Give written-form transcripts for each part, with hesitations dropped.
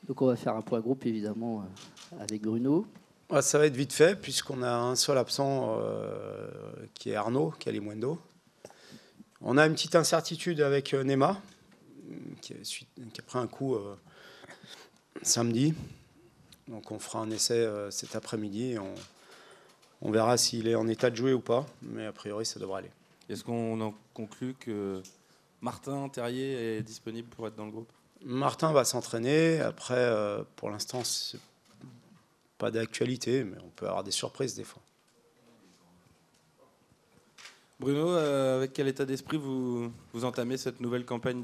Donc on va faire un point groupe évidemment avec Bruno. Ça va être vite fait puisqu'on a un seul absent qui est Arnaud Calimundo. On a une petite incertitude avec Nema qui a pris un coup samedi. Donc on fera un essai cet après-midi et on verra s'il est en état de jouer ou pas. Mais a priori ça devrait aller. Est-ce qu'on en conclut que Martin Terrier est disponible pour être dans le groupe ? Martin va s'entraîner. Après, pour l'instant, c'est pas d'actualité, mais on peut avoir des surprises des fois. Bruno, avec quel état d'esprit vous entamez cette nouvelle campagne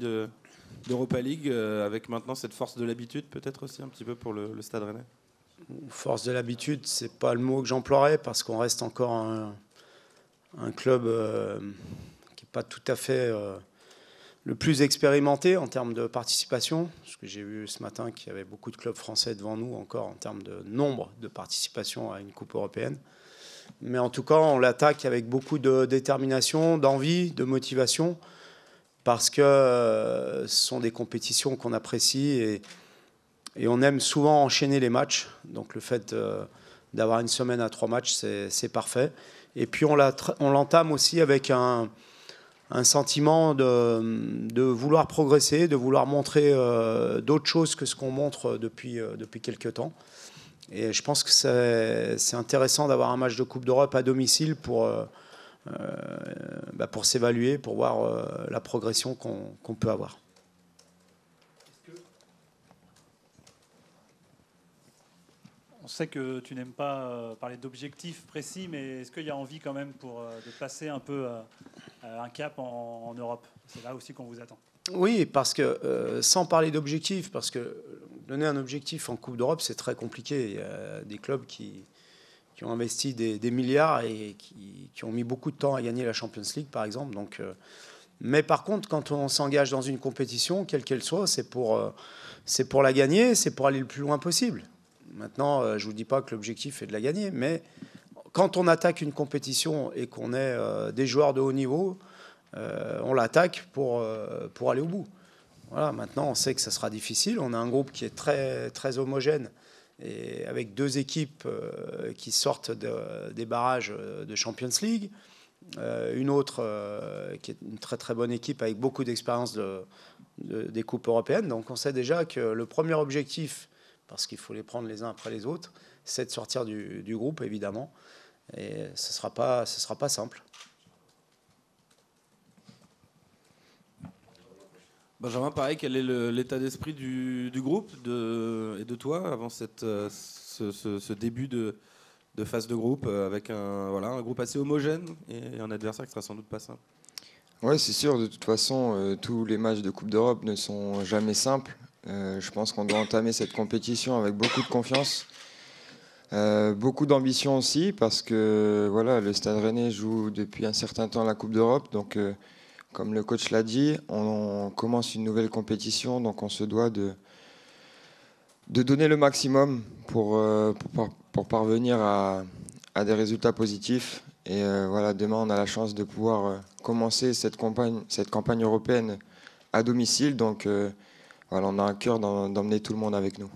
d'Europa League, avec maintenant cette force de l'habitude, peut-être aussi un petit peu pour le Stade Rennais ? Force de l'habitude, c'est pas le mot que j'emploierais parce qu'on reste encore un club qui n'est pas tout à fait le plus expérimenté en termes de participation. Parce que j'ai vu ce matin qu'il y avait beaucoup de clubs français devant nous encore en termes de nombre de participations à une Coupe européenne. Mais en tout cas, on l'attaque avec beaucoup de détermination, d'envie, de motivation, parce que ce sont des compétitions qu'on apprécie et on aime souvent enchaîner les matchs. Donc le fait d'avoir une semaine à 3 matchs, c'est parfait. Et puis on l'entame aussi avec un sentiment de vouloir progresser, de vouloir montrer d'autres choses que ce qu'on montre depuis quelques temps. Et je pense que c'est intéressant d'avoir un match de Coupe d'Europe à domicile pour s'évaluer, pour voir la progression qu'on peut avoir. On sait que tu n'aimes pas parler d'objectifs précis, mais est-ce qu'il y a envie quand même de passer un peu un cap en Europe ? C'est là aussi qu'on vous attend. Oui, parce que sans parler d'objectifs, parce que donner un objectif en Coupe d'Europe, c'est très compliqué. Il y a des clubs qui ont investi des milliards et qui ont mis beaucoup de temps à gagner la Champions League, par exemple. Donc, mais par contre, quand on s'engage dans une compétition, quelle qu'elle soit, c'est pour la gagner, c'est pour aller le plus loin possible. Maintenant, je ne vous dis pas que l'objectif est de la gagner, mais quand on attaque une compétition et qu'on est des joueurs de haut niveau, on l'attaque pour aller au bout. Voilà, maintenant, on sait que ça sera difficile. On a un groupe qui est très, très homogène et avec 2 équipes qui sortent des barrages de Champions League. Une autre qui est une très, très bonne équipe avec beaucoup d'expérience des coupes européennes. Donc, on sait déjà que le premier objectif, parce qu'il faut les prendre les uns après les autres, c'est de sortir du groupe, évidemment. Et ce ne sera pas simple. Benjamin, pareil, quel est l'état d'esprit du groupe et de toi avant ce début de phase de groupe avec un groupe assez homogène et un adversaire qui sera sans doute pas simple ? Oui, c'est sûr. De toute façon, tous les matchs de Coupe d'Europe ne sont jamais simples. Je pense qu'on doit entamer cette compétition avec beaucoup de confiance, beaucoup d'ambition aussi, parce que voilà, le Stade Rennais joue depuis un certain temps la Coupe d'Europe. Donc, comme le coach l'a dit, on commence une nouvelle compétition, donc on se doit de donner le maximum pour parvenir à des résultats positifs. Et voilà, demain, on a la chance de pouvoir commencer cette campagne européenne à domicile. Donc, voilà, on a un cœur d'emmener tout le monde avec nous.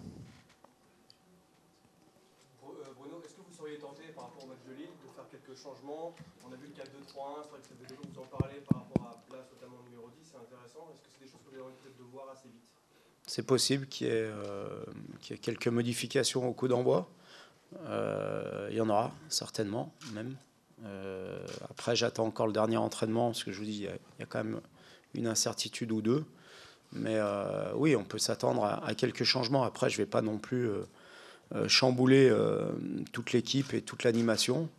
Bruno, est-ce que vous seriez tenté par rapport au match de Lille de faire quelques changements ? On a vu qu'il y a 2-3-1, c'est vrai que c'est des choses que vous en parlez par rapport à Blas, notamment numéro 10, c'est intéressant. Est-ce que c'est des choses que vous avez envie peut-être de voir assez vite ? C'est possible qu'il y ait quelques modifications au coup d'envoi. Il y en aura, certainement, même. Après, j'attends encore le dernier entraînement, parce que je vous dis, il y a quand même une incertitude ou deux. Mais oui, on peut s'attendre à quelques changements. Après, je ne vais pas non plus chambouler toute l'équipe et toute l'animation.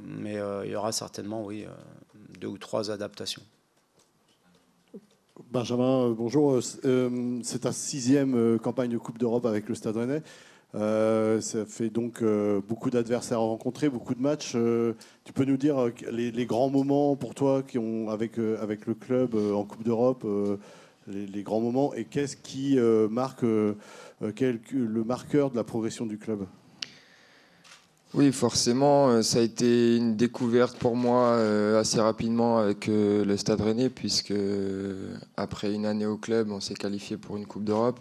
Mais il y aura certainement, oui, 2 ou 3 adaptations. Benjamin, bonjour. C'est ta 6e campagne de Coupe d'Europe avec le Stade Rennais. Ça fait donc beaucoup d'adversaires à rencontrer, beaucoup de matchs. Tu peux nous dire les grands moments pour toi avec le club en Coupe d'Europe, les grands moments, et qu'est-ce qui marque le marqueur de la progression du club ? Oui, forcément, ça a été une découverte pour moi assez rapidement avec le Stade Rennais, puisque après une année au club, on s'est qualifié pour une Coupe d'Europe.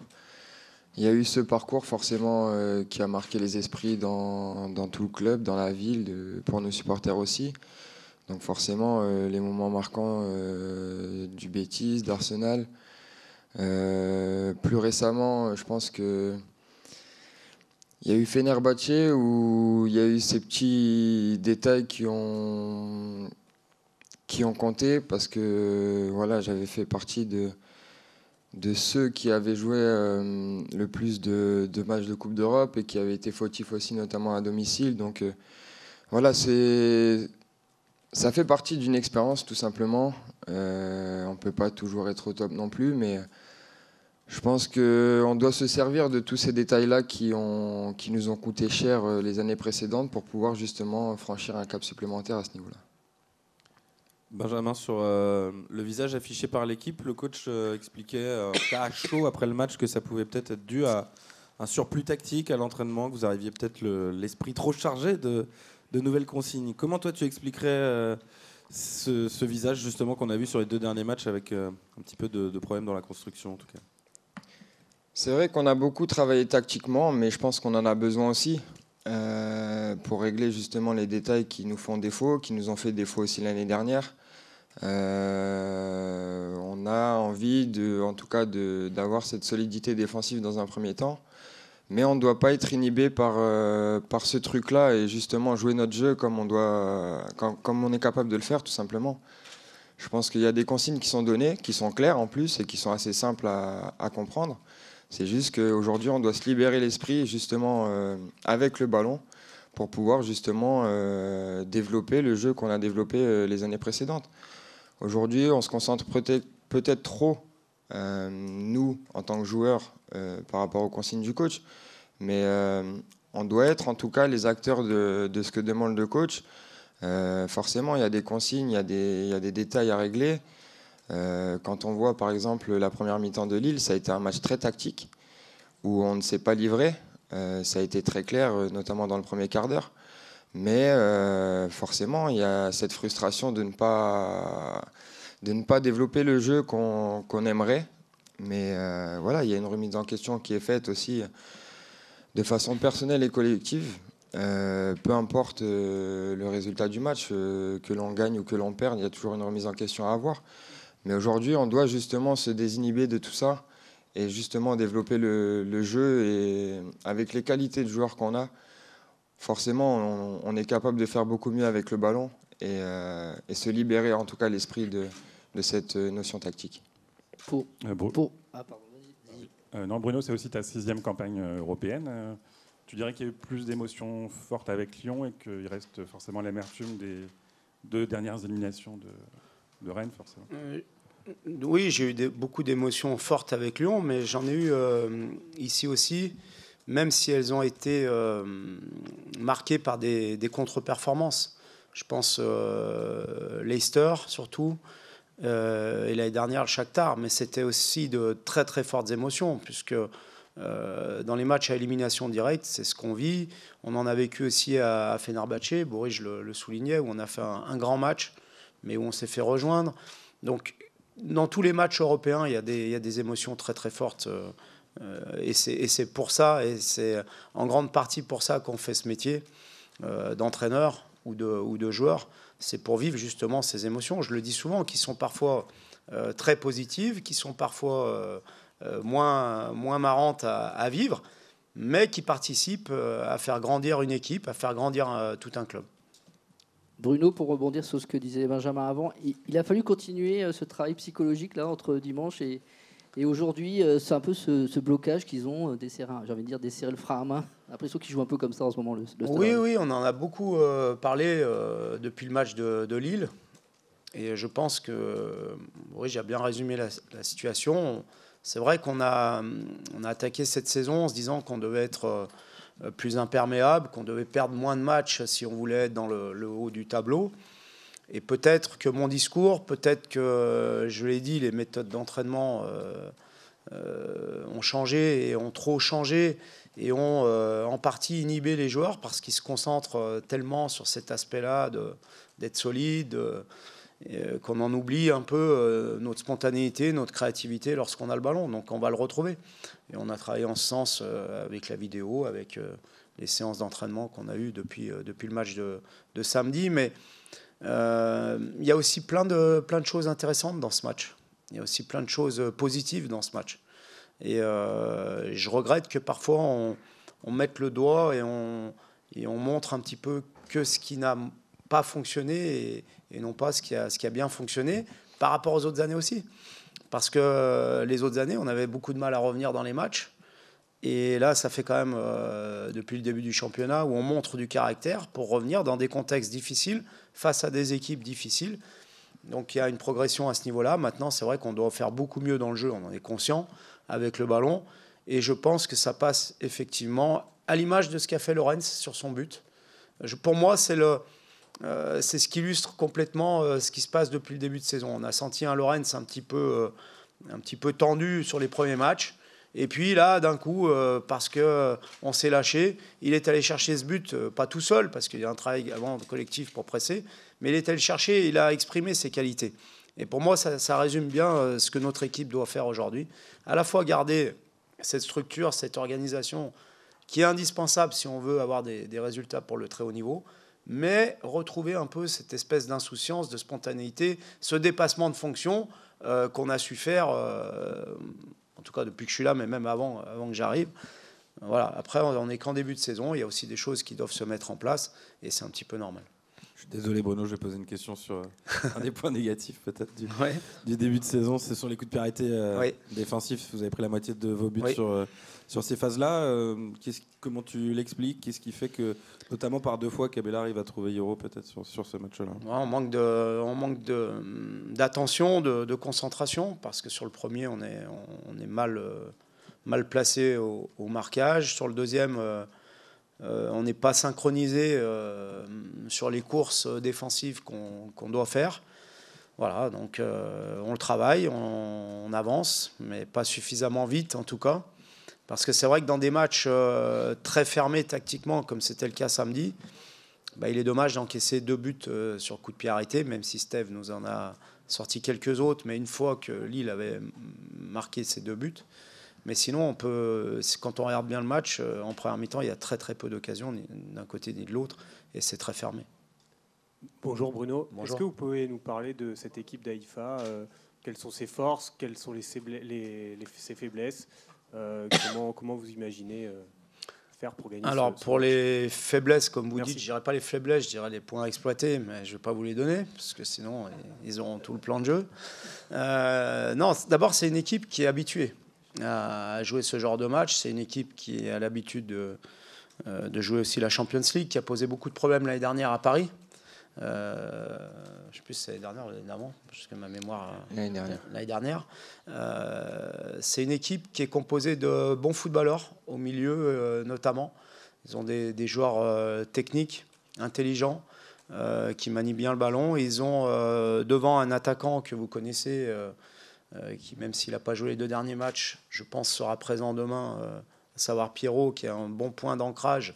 Il y a eu ce parcours forcément qui a marqué les esprits dans tout le club, dans la ville, pour nos supporters aussi. Donc forcément, les moments marquants du Betis, d'Arsenal. Plus récemment, je pense que il y a eu Fenerbahçe où il y a eu ces petits détails qui ont compté parce que voilà, j'avais fait partie de ceux qui avaient joué le plus de matchs de Coupe d'Europe et qui avaient été fautifs aussi, notamment à domicile. Donc voilà, ça fait partie d'une expérience tout simplement. On ne peut pas toujours être au top non plus, mais je pense qu'on doit se servir de tous ces détails-là qui nous ont coûté cher les années précédentes pour pouvoir justement franchir un cap supplémentaire à ce niveau-là. Benjamin, sur le visage affiché par l'équipe, le coach expliquait à chaud après le match que ça pouvait peut-être être dû à un surplus tactique à l'entraînement, que vous arriviez peut-être l'esprit trop chargé de nouvelles consignes. Comment toi tu expliquerais ce visage justement qu'on a vu sur les 2 derniers matchs avec un petit peu de problèmes dans la construction en tout cas? C'est vrai qu'on a beaucoup travaillé tactiquement, mais je pense qu'on en a besoin aussi pour régler justement les détails qui nous font défaut, qui nous ont fait défaut aussi l'année dernière. On a envie en tout cas d'avoir cette solidité défensive dans un premier temps, mais on ne doit pas être inhibé par ce truc-là et justement jouer notre jeu comme on est capable de le faire tout simplement. Je pense qu'il y a des consignes qui sont données, qui sont claires en plus et qui sont assez simples à comprendre. C'est juste qu'aujourd'hui, on doit se libérer l'esprit justement avec le ballon pour pouvoir justement développer le jeu qu'on a développé les années précédentes. Aujourd'hui, on se concentre peut-être trop, nous, en tant que joueurs, par rapport aux consignes du coach. Mais on doit être en tout cas les acteurs de ce que demande le coach. Forcément, il y a des consignes, il y a des détails à régler. Quand on voit par exemple la première mi-temps de Lille, ça a été un match très tactique où on ne s'est pas livré. Ça a été très clair, notamment dans le premier quart d'heure. Mais forcément, il y a cette frustration de ne pas développer le jeu qu'on aimerait. Mais voilà, il y a une remise en question qui est faite aussi de façon personnelle et collective. Peu importe le résultat du match, que l'on gagne ou que l'on perde, il y a toujours une remise en question à avoir. Mais aujourd'hui, on doit justement se désinhiber de tout ça et justement développer le jeu. Et avec les qualités de joueurs qu'on a, forcément, on est capable de faire beaucoup mieux avec le ballon et se libérer en tout cas l'esprit de cette notion tactique. Non, Bruno, c'est aussi ta 6e campagne européenne. Tu dirais qu'il y a eu plus d'émotions fortes avec Lyon et qu'il reste forcément l'amertume des 2 dernières éliminations de Rennes, forcément. Oui, j'ai eu beaucoup d'émotions fortes avec Lyon, mais j'en ai eu ici aussi, même si elles ont été marquées par des contre-performances. Je pense Leicester surtout, et l'année dernière le Shakhtar, mais c'était aussi de très très fortes émotions, puisque dans les matchs à élimination directe, c'est ce qu'on vit. On en a vécu aussi à Fenerbahçe, Boris le soulignait, où on a fait un grand match, mais où on s'est fait rejoindre. Donc, dans tous les matchs européens, il y a des émotions très très fortes. Et c'est pour ça, et c'est en grande partie pour ça qu'on fait ce métier d'entraîneur ou de joueur. C'est pour vivre justement ces émotions, je le dis souvent, qui sont parfois très positives, qui sont parfois moins marrantes à vivre, mais qui participent à faire grandir une équipe, à faire grandir tout un club. Bruno, pour rebondir sur ce que disait Benjamin avant, il a fallu continuer ce travail psychologique là entre dimanche et aujourd'hui. C'est un peu ce blocage qu'ils ont, desserré le frein à main. L'impression qu'ils jouent un peu comme ça en ce moment. Oui, on en a beaucoup parlé depuis le match de Lille. Et je pense que j'ai bien résumé la situation. C'est vrai qu'on a attaqué cette saison en se disant qu'on devait être plus imperméable, qu'on devait perdre moins de matchs si on voulait être dans le haut du tableau. Et peut-être que mon discours, peut-être que, je l'ai dit, les méthodes d'entraînement ont changé et ont trop changé et ont en partie inhibé les joueurs parce qu'ils se concentrent tellement sur cet aspect-là d'être solide. qu'on en oublie un peu notre spontanéité, notre créativité lorsqu'on a le ballon. Donc on va le retrouver. Et on a travaillé en ce sens avec la vidéo, avec les séances d'entraînement qu'on a eues depuis le match de samedi. Mais il y a aussi plein de choses intéressantes dans ce match. Il y a aussi plein de choses positives dans ce match. Et je regrette que parfois on mette le doigt et on montre un petit peu que ce qui n'a pas fonctionné et non pas ce qui a bien fonctionné par rapport aux autres années aussi. Parce que les autres années, on avait beaucoup de mal à revenir dans les matchs. Et là, ça fait quand même depuis le début du championnat où on montre du caractère pour revenir dans des contextes difficiles face à des équipes difficiles. Donc il y a une progression à ce niveau-là. Maintenant, c'est vrai qu'on doit faire beaucoup mieux dans le jeu, on en est conscient, avec le ballon. Et je pense que ça passe effectivement à l'image de ce qu'a fait Lorenz sur son but. Pour moi, c'est ce qui illustre complètement ce qui se passe depuis le début de saison. On a senti un Lorenz un petit peu tendu sur les premiers matchs. Et puis là, d'un coup, parce qu'on s'est lâché, il est allé chercher ce but, pas tout seul, parce qu'il y a un travail avant collectif pour presser, mais il est allé le chercher et il a exprimé ses qualités. Et pour moi, ça résume bien ce que notre équipe doit faire aujourd'hui. À la fois garder cette structure, cette organisation qui est indispensable si on veut avoir des résultats pour le très haut niveau, mais retrouver un peu cette espèce d'insouciance, de spontanéité, ce dépassement de fonction qu'on a su faire, en tout cas depuis que je suis là, mais même avant que j'arrive. Voilà. Après, on n'est qu'en début de saison, il y a aussi des choses qui doivent se mettre en place, et c'est un petit peu normal. Je suis désolé Bruno, je vais poser une question sur un des points négatifs peut-être du début de saison. Ce sont les coups de pied défensifs. Vous avez pris la moitié de vos buts sur ces phases-là. Comment tu l'expliques? Qu'est-ce qui fait que, notamment par 2 fois, Cabella arrive à trouver Euro peut-être sur ce match-là? On manque d'attention, de concentration, parce que sur le premier, on est mal placé au marquage. Sur le deuxième, on n'est pas synchronisé sur les courses défensives qu'on doit faire. Voilà, donc on le travaille, on avance, mais pas suffisamment vite en tout cas. Parce que c'est vrai que dans des matchs très fermés tactiquement, comme c'était le cas samedi, il est dommage d'encaisser 2 buts sur coup de pied arrêté, même si Steve nous en a sorti quelques autres, mais une fois que Lille avait marqué ces 2 buts. Mais sinon, quand on regarde bien le match, en première mi-temps, il y a très très peu d'occasions, ni d'un côté ni de l'autre, et c'est très fermé. Bonjour Bruno. Bonjour. Est-ce que vous pouvez nous parler de cette équipe d'Haïfa? Quelles sont ses forces? Quelles sont ses faiblesses? Comment vous imaginez faire pour gagner? Alors, pour les faiblesses, comme vous Merci. dites, je ne dirais pas les faiblesses, je dirais les points à exploiter, mais je ne vais pas vous les donner, parce que sinon, ils auront tout le plan de jeu. Non, d'abord, c'est une équipe qui est habituée à jouer ce genre de match. C'est une équipe qui a l'habitude de jouer aussi la Champions League, qui a posé beaucoup de problèmes l'année dernière à Paris. Je ne sais plus si c'est l'année dernière ou l'année d'avant, parce que ma mémoire... L'année dernière. C'est une équipe qui est composée de bons footballeurs, au milieu notamment. Ils ont des joueurs techniques, intelligents, qui manient bien le ballon. Ils ont devant un attaquant que vous connaissez, qui, même s'il n'a pas joué les 2 derniers matchs, je pense sera présent demain, à savoir Pierrot, qui a un bon point d'ancrage,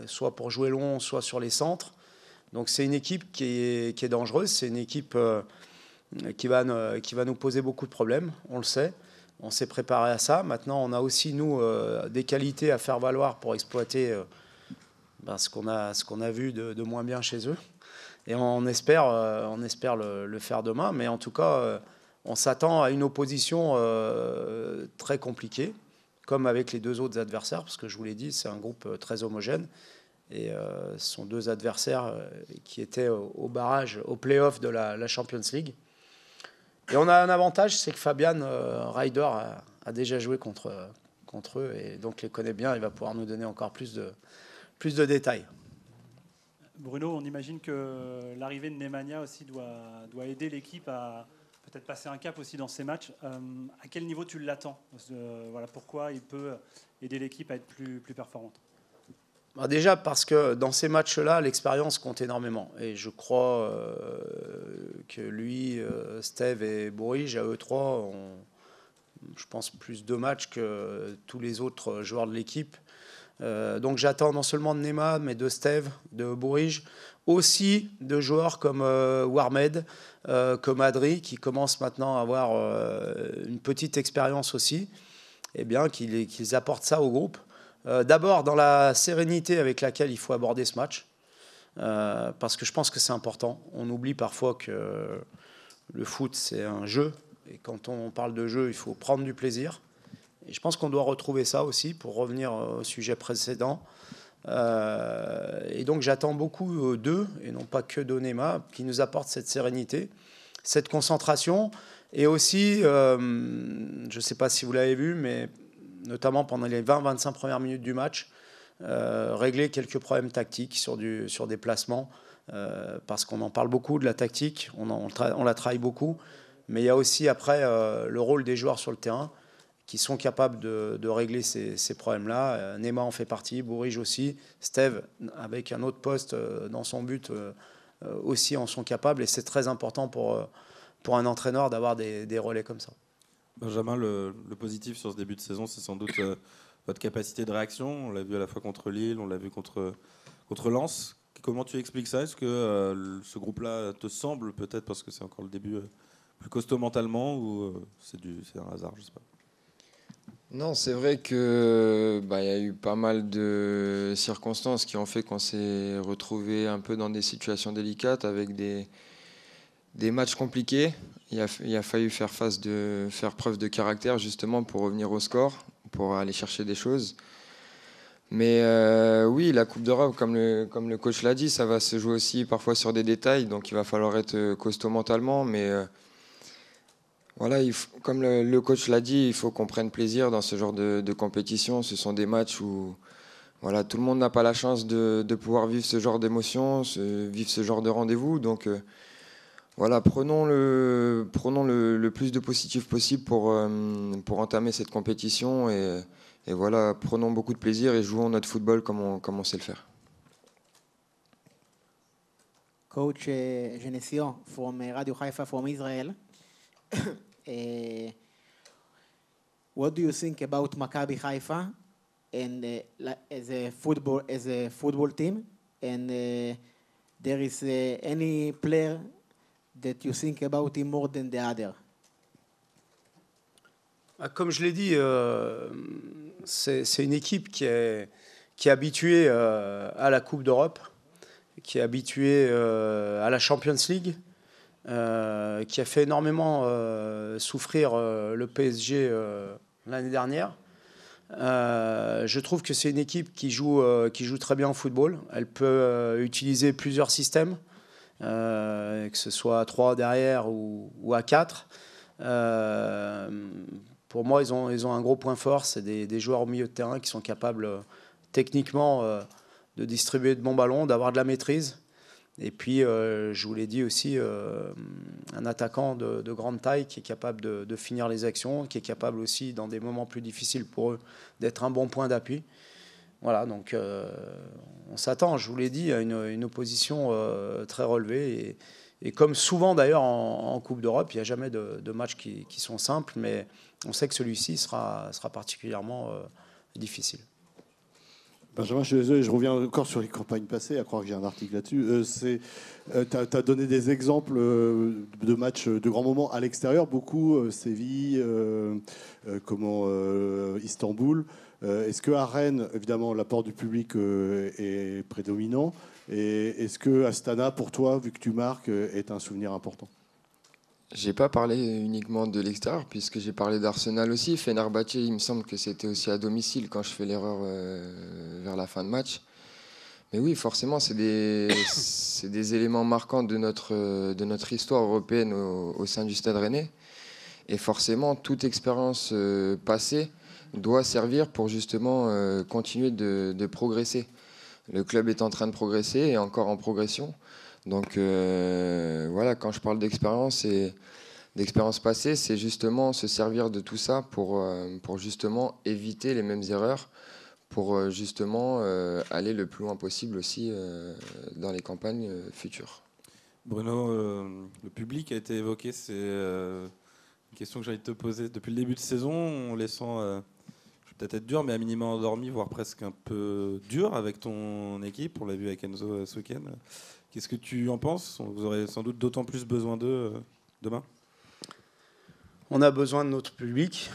soit pour jouer long, soit sur les centres. Donc c'est une équipe qui est dangereuse, c'est une équipe qui va nous poser beaucoup de problèmes, on le sait. On s'est préparé à ça. Maintenant, on a aussi, nous, des qualités à faire valoir pour exploiter ce qu'on a vu de moins bien chez eux. Et on espère le faire demain. Mais en tout cas, on s'attend à une opposition très compliquée, comme avec les 2 autres adversaires, parce que je vous l'ai dit, c'est un groupe très homogène. Et ce sont 2 adversaires qui étaient au barrage, au play-off de la Champions League. Et on a un avantage, c'est que Fabian Ryder a déjà joué contre eux et donc les connaît bien. Il va pouvoir nous donner encore plus de détails. Bruno, on imagine que l'arrivée de Nemanja aussi doit aider l'équipe à peut-être passer un cap aussi dans ces matchs. À quel niveau tu l'attends? Pourquoi il peut aider l'équipe à être plus performante? Déjà parce que dans ces matchs-là, l'expérience compte énormément. Et je crois que lui, Steve et Bourige, à eux 3, ont, je pense, plus de matchs que tous les autres joueurs de l'équipe. Donc j'attends non seulement de Nema, mais de Steve, de Bourige, aussi de joueurs comme Warmed, comme Adri, qui commencent maintenant à avoir une petite expérience aussi, eh bien, qu'ils apportent ça au groupe. D'abord dans la sérénité avec laquelle il faut aborder ce match, parce que je pense que c'est important. On oublie parfois que le foot, c'est un jeu, et quand on parle de jeu, il faut prendre du plaisir. Et je pense qu'on doit retrouver ça aussi, pour revenir au sujet précédent. Et donc j'attends beaucoup d'eux, et non pas que d'Onema, qui nous apportent cette sérénité, cette concentration, et aussi, je ne sais pas si vous l'avez vu, mais notamment pendant les 20-25 premières minutes du match, régler quelques problèmes tactiques sur des placements, parce qu'on en parle beaucoup de la tactique, on la travaille beaucoup, mais il y a aussi après le rôle des joueurs sur le terrain, qui sont capables de régler ces problèmes-là. Neymar en fait partie, Bourige aussi, Steve, avec un autre poste dans son but, aussi en sont capables, et c'est très important pour un entraîneur d'avoir des relais comme ça. Benjamin, le positif sur ce début de saison, c'est sans doute votre capacité de réaction. On l'a vu à la fois contre Lille, on l'a vu contre Lens. Comment tu expliques ça? Est-ce que ce groupe-là te semble, peut-être parce que c'est encore le début, plus costaud mentalement, ou c'est un hasard, je sais pas? Non, c'est vrai que y a eu pas mal de circonstances qui ont fait qu'on s'est retrouvé un peu dans des situations délicates avec des matchs compliqués. Il a fallu faire preuve de caractère justement pour revenir au score, pour aller chercher des choses. Mais oui, la Coupe d'Europe, comme le coach l'a dit, ça va se jouer aussi parfois sur des détails, donc il va falloir être costaud mentalement. Mais voilà, comme le coach l'a dit, il faut qu'on prenne plaisir dans ce genre de compétition. Ce sont des matchs où voilà, tout le monde n'a pas la chance de pouvoir vivre ce genre d'émotions, vivre ce genre de rendez-vous. Donc voilà, prenons le plus de positif possible pour entamer cette compétition. Et voilà, prenons beaucoup de plaisir et jouons notre football comme on sait le faire. Coach Genesio from Radio Haifa from Israel. What do you think about Maccabi Haifa and as a football team? And there is any player that you think about him more than the other? Comme je l'ai dit, c'est une équipe qui est habituée à la Coupe d'Europe, qui est habituée à la Champions League, qui a fait énormément souffrir le PSG l'année dernière. Je trouve que c'est une équipe qui joue très bien au football. Elle peut utiliser plusieurs systèmes, que ce soit à 3 derrière ou à 4. Pour moi, ils ont un gros point fort. C'est des joueurs au milieu de terrain qui sont capables techniquement de distribuer de bons ballons, d'avoir de la maîtrise. Et puis, je vous l'ai dit aussi, un attaquant de grande taille qui est capable de finir les actions, qui est capable aussi, dans des moments plus difficiles pour eux, d'être un bon point d'appui. Voilà, donc on s'attend, je vous l'ai dit, à une opposition très relevée. Et comme souvent d'ailleurs en Coupe d'Europe, il n'y a jamais de matchs qui sont simples, mais on sait que celui-ci sera particulièrement difficile. Benjamin, je suis désolé, je reviens encore sur les campagnes passées, à croire que j'ai un article là-dessus. Tu as donné des exemples de matchs de grands moments à l'extérieur, beaucoup, Séville, Istanbul. Est-ce qu'à Rennes, évidemment, l'apport du public est prédominant? Et est-ce que Astana, pour toi, vu que tu marques, est un souvenir important? J'ai pas parlé uniquement de l'extérieur, puisque j'ai parlé d'Arsenal aussi. Fenerbahçe, il me semble que c'était aussi à domicile quand je fais l'erreur vers la fin de match. Mais oui, forcément, c'est des éléments marquants de notre histoire européenne au sein du Stade Rennais. Et forcément, toute expérience passée doit servir pour justement continuer de progresser. Le club est en train de progresser et encore en progression. Donc voilà, quand je parle d'expérience et d'expérience passée, c'est justement se servir de tout ça pour justement éviter les mêmes erreurs, pour justement aller le plus loin possible aussi dans les campagnes futures. Bruno, le public a été évoqué, c'est une question que j'ai envie de te poser depuis le début de saison. On les sent, je vais peut-être être dur, mais à minima endormi, voire presque un peu dur avec ton équipe. On l'a vu avec Enzo ce week-end. Qu'est-ce que tu en penses? Vous aurez sans doute d'autant plus besoin d'eux demain. On a besoin de notre public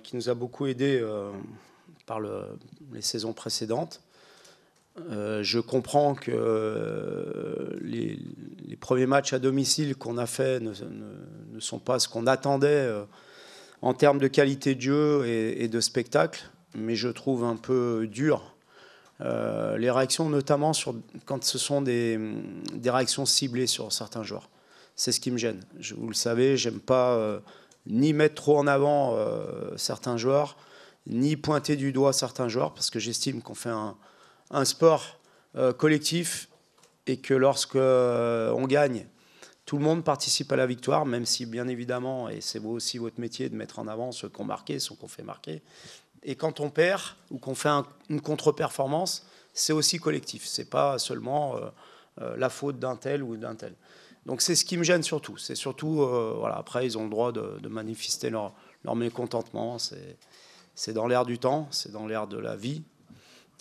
qui nous a beaucoup aidés par les saisons précédentes. Je comprends que les premiers matchs à domicile qu'on a faits ne sont pas ce qu'on attendait en termes de qualité de jeu et de spectacle, mais je trouve un peu dur les réactions, notamment quand ce sont des réactions ciblées sur certains joueurs. C'est ce qui me gêne. Vous le savez, j'aime pas ni mettre trop en avant certains joueurs, ni pointer du doigt certains joueurs, parce que j'estime qu'on fait un sport collectif et que lorsque on gagne, tout le monde participe à la victoire, même si bien évidemment, et c'est aussi votre métier de mettre en avant ceux qui ont marqué, ceux qu'on fait marquer. Et quand on perd ou qu'on fait une contre-performance, c'est aussi collectif. C'est pas seulement la faute d'un tel ou d'un tel. Donc c'est ce qui me gêne surtout. C'est surtout, voilà, après ils ont le droit de manifester leur mécontentement. C'est dans l'air du temps, c'est dans l'air de la vie.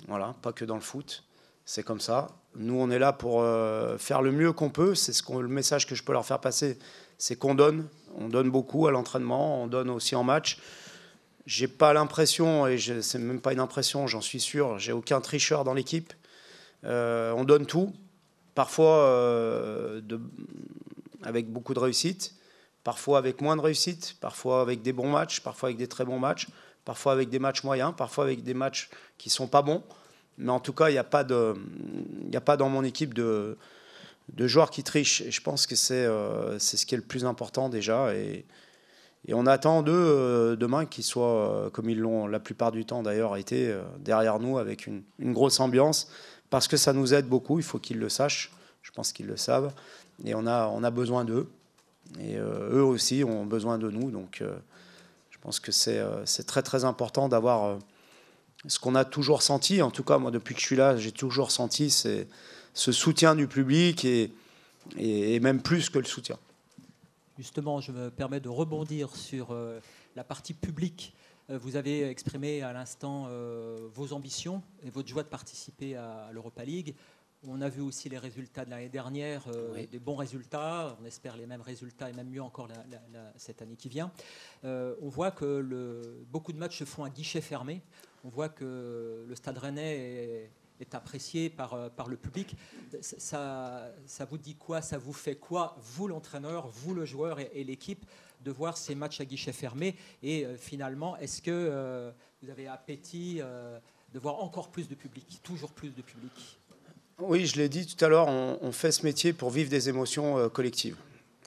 Voilà, pas que dans le foot. C'est comme ça. Nous, on est là pour faire le mieux qu'on peut. C'est le message que je peux leur faire passer. C'est qu'on donne. On donne beaucoup à l'entraînement. On donne aussi en match. J'ai pas l'impression, et c'est même pas une impression, j'en suis sûr, j'ai aucun tricheur dans l'équipe. On donne tout. Parfois avec beaucoup de réussite. Parfois avec moins de réussite. Parfois avec des bons matchs. Parfois avec des très bons matchs. Parfois avec des matchs moyens. Parfois avec des matchs qui sont pas bons. Mais en tout cas, il n'y a pas dans mon équipe de joueurs qui trichent. Et je pense que c'est ce qui est le plus important déjà. Et on attend d'eux demain qu'ils soient, comme ils l'ont la plupart du temps d'ailleurs été, derrière nous avec une grosse ambiance. Parce que ça nous aide beaucoup, il faut qu'ils le sachent. Je pense qu'ils le savent. Et on a besoin d'eux. Et eux aussi ont besoin de nous. Donc je pense que c'est très très important d'avoir... ce qu'on a toujours senti, en tout cas moi depuis que je suis là, j'ai toujours senti ce soutien du public et même plus que le soutien. Justement, je me permets de rebondir sur la partie publique. Vous avez exprimé à l'instant vos ambitions et votre joie de participer à l'Europa League. On a vu aussi les résultats de l'année dernière, oui. Des bons résultats. On espère les mêmes résultats et même mieux encore cette année qui vient. On voit que beaucoup de matchs se font à guichet fermé. On voit que le Stade Rennais est apprécié par le public. Ça vous dit quoi? Ça vous fait quoi, vous l'entraîneur, vous le joueur et l'équipe, de voir ces matchs à guichet fermé? Et finalement, est-ce que vous avez appétit de voir encore plus de public, toujours plus de public? Oui, je l'ai dit tout à l'heure, on fait ce métier pour vivre des émotions collectives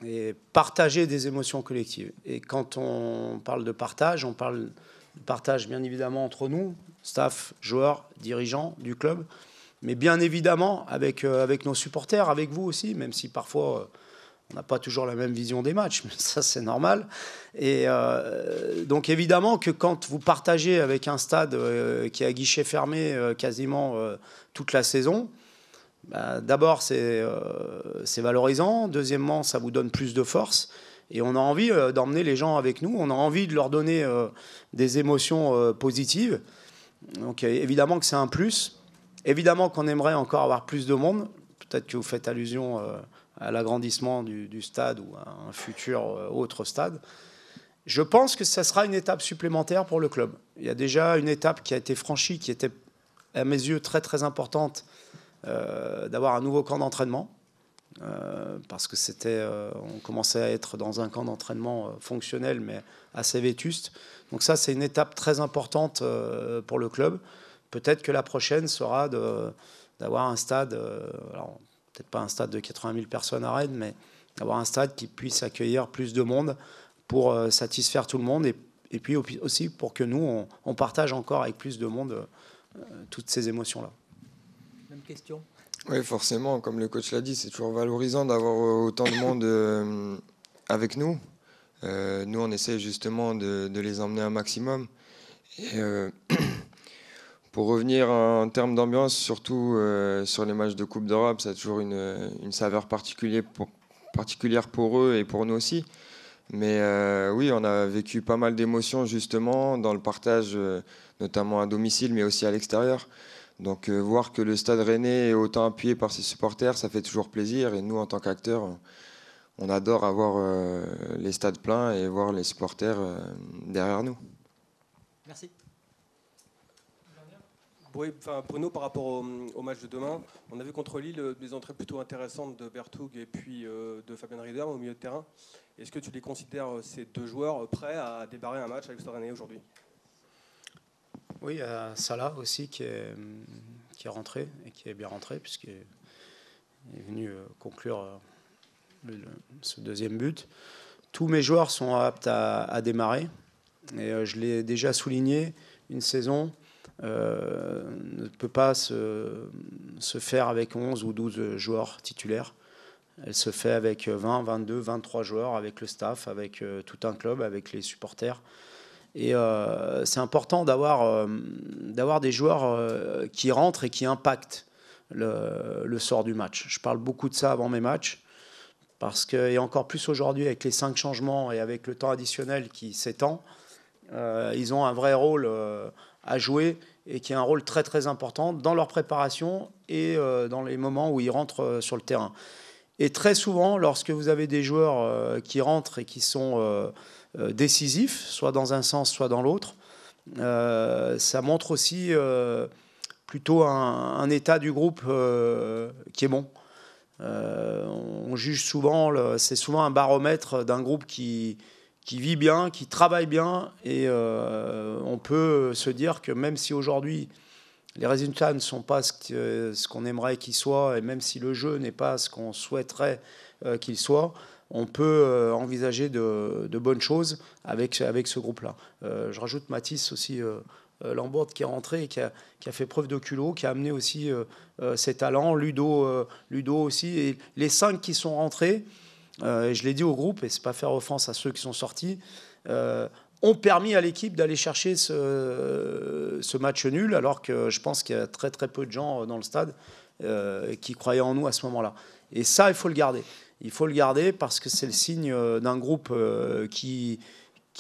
et partager des émotions collectives. Et quand on parle de partage, on parle de partage bien évidemment entre nous, staff, joueurs, dirigeants du club, mais bien évidemment avec nos supporters, avec vous aussi, même si parfois on n'a pas toujours la même vision des matchs, mais ça c'est normal. Et donc évidemment que quand vous partagez avec un stade qui est à guichet fermé quasiment toute la saison, d'abord c'est valorisant, deuxièmement ça vous donne plus de force et on a envie d'emmener les gens avec nous, on a envie de leur donner des émotions positives. Donc évidemment que c'est un plus, évidemment qu'on aimerait encore avoir plus de monde, peut-être que vous faites allusion à l'agrandissement du stade ou à un futur autre stade. Je pense que ça sera une étape supplémentaire pour le club. Il y a déjà une étape qui a été franchie, qui était à mes yeux très très importante, d'avoir un nouveau camp d'entraînement, parce que on commençait à être dans un camp d'entraînement fonctionnel mais assez vétuste. Donc ça c'est une étape très importante pour le club. Peut-être que la prochaine sera d'avoir un stade, alors peut-être pas un stade de 80 000 personnes à Rennes, mais d'avoir un stade qui puisse accueillir plus de monde pour satisfaire tout le monde et puis aussi pour que nous on partage encore avec plus de monde toutes ces émotions-là. Même question. Oui, forcément, comme le coach l'a dit, c'est toujours valorisant d'avoir autant de monde avec nous. Nous, on essaie justement de les emmener un maximum. Et, pour revenir en termes d'ambiance, surtout sur les matchs de Coupe d'Europe, ça a toujours une saveur particulière pour eux et pour nous aussi. Mais oui, on a vécu pas mal d'émotions justement dans le partage, notamment à domicile, mais aussi à l'extérieur. Donc voir que le Stade Rennais est autant appuyé par ses supporters, ça fait toujours plaisir. Et nous, en tant qu'acteurs, on adore avoir les stades pleins et voir les supporters derrière nous. Merci. Oui, enfin, Bruno, par rapport au match de demain, on a vu contre Lille des entrées plutôt intéressantes de Berthoud et puis de Fabien Rieder au milieu de terrain. Est-ce que tu les considères, ces deux joueurs, prêts à débarrer un match avec le Stade Rennais aujourd'hui? Oui, il y a Salah aussi qui est rentré et qui est bien rentré puisqu'il est venu conclure ce deuxième but. Tous mes joueurs sont aptes à démarrer et je l'ai déjà souligné, une saison ne peut pas se faire avec 11 ou 12 joueurs titulaires. Elle se fait avec 20, 22, 23 joueurs, avec le staff, avec tout un club, avec les supporters. Et c'est important d'avoir des joueurs qui rentrent et qui impactent le sort du match. Je parle beaucoup de ça avant mes matchs, parce que, et encore plus aujourd'hui avec les 5 changements et avec le temps additionnel qui s'étend, ils ont un vrai rôle à jouer et qui est un rôle très très important dans leur préparation et dans les moments où ils rentrent sur le terrain. Et très souvent, lorsque vous avez des joueurs qui rentrent et qui sont décisifs, soit dans un sens, soit dans l'autre, ça montre aussi plutôt un état du groupe qui est bon. On juge souvent, c'est souvent un baromètre d'un groupe qui vit bien, qui travaille bien, et on peut se dire que même si aujourd'hui les résultats ne sont pas ce qu'on aimerait qu'ils soient, et même si le jeu n'est pas ce qu'on souhaiterait qu'il soit, on peut envisager de bonnes choses avec ce groupe-là. Je rajoute Mathis aussi, Lambourde, qui est rentré et qui a fait preuve de culot, qui a amené aussi ses talents, Ludo aussi, et les 5 qui sont rentrés, et je l'ai dit au groupe, et c'est pas faire offense à ceux qui sont sortis, ont permis à l'équipe d'aller chercher ce match nul, alors que je pense qu'il y a très très peu de gens dans le stade qui croyaient en nous à ce moment-là. Et ça, il faut le garder. Il faut le garder parce que c'est le signe d'un groupe qui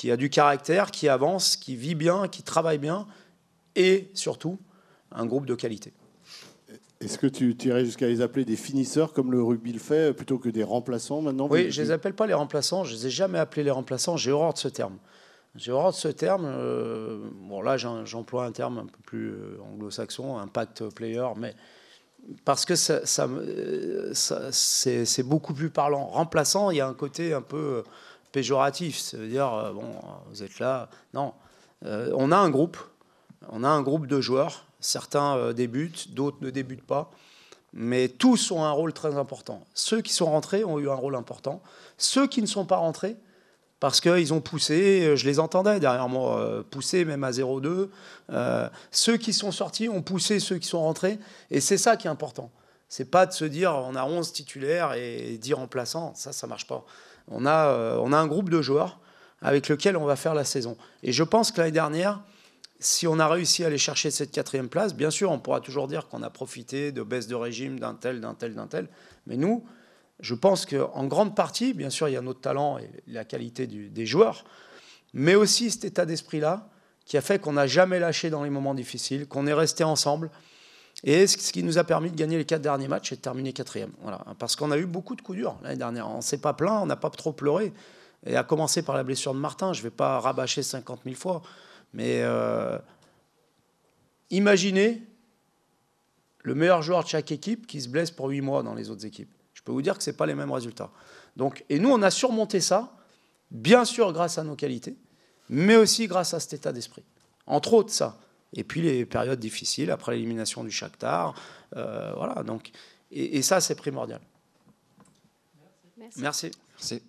a du caractère, qui avance, qui vit bien, qui travaille bien, et surtout un groupe de qualité. Est-ce que tu irais jusqu'à les appeler des finisseurs comme le rugby le fait, plutôt que des remplaçants maintenant? Oui, je ne les appelle pas les remplaçants, je ne les ai jamais appelés les remplaçants, j'ai horreur de ce terme. J'ai horreur de ce terme. Bon, là, j'emploie un terme un peu plus anglo-saxon, impact player, mais parce que c'est beaucoup plus parlant. Remplaçant, il y a un côté un peu péjoratif. Ça veut dire, bon, vous êtes là. Non. On a un groupe de joueurs. Certains débutent, d'autres ne débutent pas. Mais tous ont un rôle très important. Ceux qui sont rentrés ont eu un rôle important. Ceux qui ne sont pas rentrés, parce qu'ils ont poussé, je les entendais derrière moi, pousser même à 0-2. Ceux qui sont sortis ont poussé ceux qui sont rentrés. Et c'est ça qui est important. C'est pas de se dire on a 11 titulaires et 10 remplaçants. Ça ne marche pas. On a un groupe de joueurs avec lequel on va faire la saison. Et je pense que l'année dernière, si on a réussi à aller chercher cette 4e place, bien sûr, on pourra toujours dire qu'on a profité de baisse de régime d'un tel. Mais nous, je pense qu'en grande partie, bien sûr, il y a notre talent et la qualité des joueurs, mais aussi cet état d'esprit-là qui a fait qu'on n'a jamais lâché dans les moments difficiles, qu'on est resté ensemble, et ce qui nous a permis de gagner les 4 derniers matchs et de terminer 4e. Voilà. Parce qu'on a eu beaucoup de coups durs l'année dernière. On ne s'est pas plaint, on n'a pas trop pleuré. Et à commencer par la blessure de Martin, je ne vais pas rabâcher 50 000 fois, mais imaginez le meilleur joueur de chaque équipe qui se blesse pour 8 mois dans les autres équipes. Je peux vous dire que ce n'est pas les mêmes résultats. Donc, et nous, on a surmonté ça, bien sûr grâce à nos qualités, mais aussi grâce à cet état d'esprit. Entre autres, ça. Et puis les périodes difficiles, après l'élimination du Shakhtar. Voilà, donc, et ça, c'est primordial. Merci. Merci. Merci.